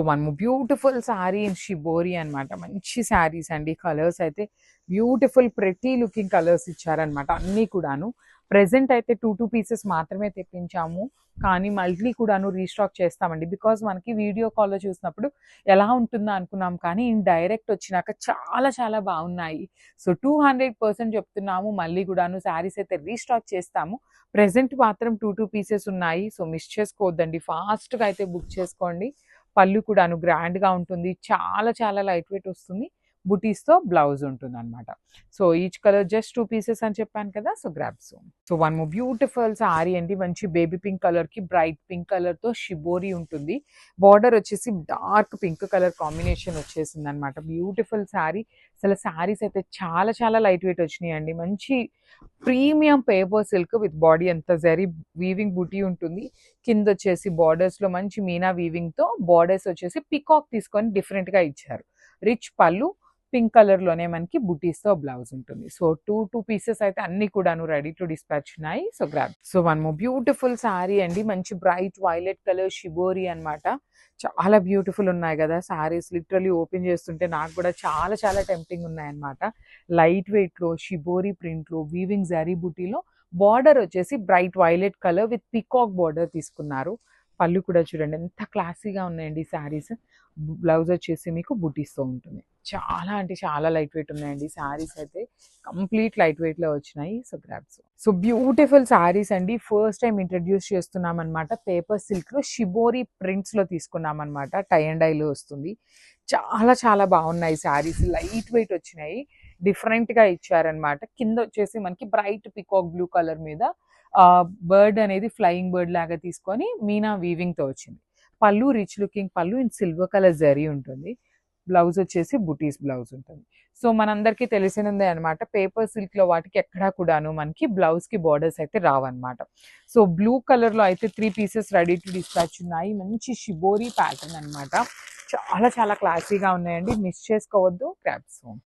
One beautiful sari in shibori అన్నమాట. మంచి శారీస్ అండి. కలర్స్ అయితే బ్యూటిఫుల్ ప్రెటీ లుకింగ్ కలర్స్ ఇచ్చారనమాట అన్నీ కూడాను. ప్రెజెంట్ అయితే 2 పీసెస్ మాత్రమే తెప్పించాము. కానీ మళ్ళీ కూడాను రీస్టాక్ చేస్తామండి. బికాజ్ మనకి వీడియో కాల్‌లో చూసినప్పుడు ఎలా ఉంటుందో అనుకున్నాం. కానీ ఇన్ డైరెక్ట్ వచ్చినాక చాలా చాలా బాగున్నాయి. సో 200% చెప్తున్నాము. మళ్ళీ కూడాను శారీస్ అయితే రీస్టాక్ చేస్తాము. ప్రెజెంట్ మాత్రం 2 పీసెస్ ఉన్నాయి. సో మిస్ చేసుకోవద్దండి. ఫాస్ట్‌గా అయితే బుక్ చేసుకోండి. పళ్ళు కూడాను గ్రాండ్‌గా ఉంటుంది. చాలా చాలా లైట్ వెయిట్ వస్తుంది. బుటీస్‌తో బ్లౌజ్ ఉంటుందన్నమాట. So each colour just 2 pieces అని చెప్పాను కదా! So grab soon. So one more beautiful sari అండి. మంచి బేబీ పింక్ కలర్‌కి బ్రైట్ పింక్ కలర్‌తో షిబోరి ఉంటుంది. బార్డర్ వచ్చేసి డార్క్ పింక్ కలర్ కాంబినేషన్ వచ్చేసిందనమాట. బ్యూటిఫుల్ సారీ. అసలు సారీస్ అయితే చాలా చాలా లైట్ వెయిట్ వచ్చినాయండి. మంచి premium paper silk with body అంతా జరీ వీవింగ్ బుటీ ఉంటుంది. కిందొచ్చేసి బార్డర్స్‌లో మంచి మీనా వీవింగ్‌తో బార్డర్స్ వచ్చేసి పీకాక్ తీసుకొని డిఫరెంట్‌గా ఇచ్చారు. రిచ్ పళ్ళు పింక్ కలర్‌లోనే మనకి బుటీస్‌తో బ్లౌజ్ ఉంటుంది. సో 2 పీసెస్ అయితే అన్నీ కూడాను రెడీ టు డిస్పాచ్ ఉన్నాయి. So grab. So one more beautiful sari అండి. మంచి బ్రైట్ వైలెట్ కలర్ షిబోరి అన్నమాట. చాలా బ్యూటిఫుల్ ఉన్నాయి కదా! సారీస్ లిటరల్లీ ఓపెన్ చేస్తుంటే నాకు కూడా చాలా చాలా టెంప్టింగ్ ఉన్నాయన్నమాట. లైట్ వెయిట్‌లో షిబోరి ప్రింట్‌లో వీవింగ్ జరీ బుటీలో బార్డర్ వచ్చేసి bright violet colour with peacock border తీసుకున్నారు. పళ్ళు కూడా చూడండి ఎంత క్లాసీగా ఉన్నాయండి ఈ సారీస్. బ్లౌజ్ వచ్చేసి మీకు బుటీస్‌తో ఉంటుంది. చాలా అంటే చాలా లైట్ వెయిట్ ఉన్నాయండి సారీస్ అయితే. కంప్లీట్ లైట్ వెయిట్‌లో వచ్చినాయి. So grabs. So beautiful saris అండి. ఫస్ట్ టైం ఇంట్రడ్యూస్ చేస్తున్నామన్నమాట. పేపర్ సిల్క్‌లో షిబోరి ప్రింట్స్‌లో తీసుకున్నామన్నమాట. టై అండ్ డైలో వస్తుంది. చాలా చాలా బాగున్నాయి సారీస్. లైట్ వెయిట్ వచ్చినాయి. డిఫరెంట్‌గా ఇచ్చారన్నమాట. కింద వచ్చేసి మనకి బ్రైట్ పీకాక్ బ్లూ కలర్ మీద బర్డ్ అనేది ఫ్లయింగ్ బర్డ్ లాగా తీసుకొని మీనా వీవింగ్‌తో వచ్చింది. పళ్ళు రిచ్ లుకింగ్ పళ్ళు ఇన్ సిల్వర్ కలర్ జరీ ఉంటుంది. బ్లౌజ్ వచ్చేసి బుటీస్ బ్లౌజ్ ఉంటుంది. సో మనందరికీ తెలిసినదే అనమాట. పేపర్ సిల్క్‌లో వాటికి ఎక్కడా కూడాను మనకి బ్లౌజ్‌కి బార్డర్స్ అయితే రావన్నమాట. సో బ్లూ కలర్‌లో అయితే 3 పీసెస్ రెడీ టు డిస్పాచ్ ఉన్నాయి. మంచి షిబోరి ప్యాటర్న్ అనమాట. చాలా చాలా క్లాసీగా ఉన్నాయండి. మిస్ చేసుకోవద్దు. Grab soon.